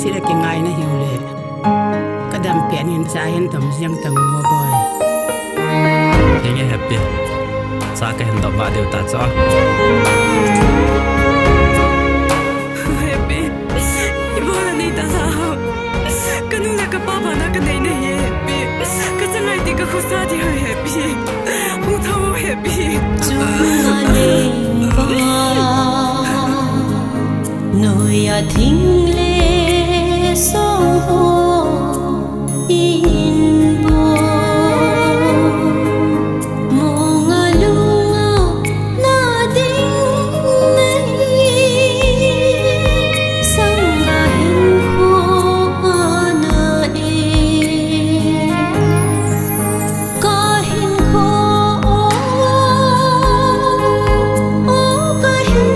sira ki ngai na hiule kadam pianin cha hen tam jiang tang mo boy henge happy sa ka hen da ba deu ta cha happy ibola nei ta sa kanu la ka papa na ka nei nei happy ka changai ti ka khusa di happy hu thau happy chunga nei ba noi ya thing le song ho in bo monga lunga na ding nei sanga hin ho ana e ka hin ho o ka hin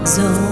so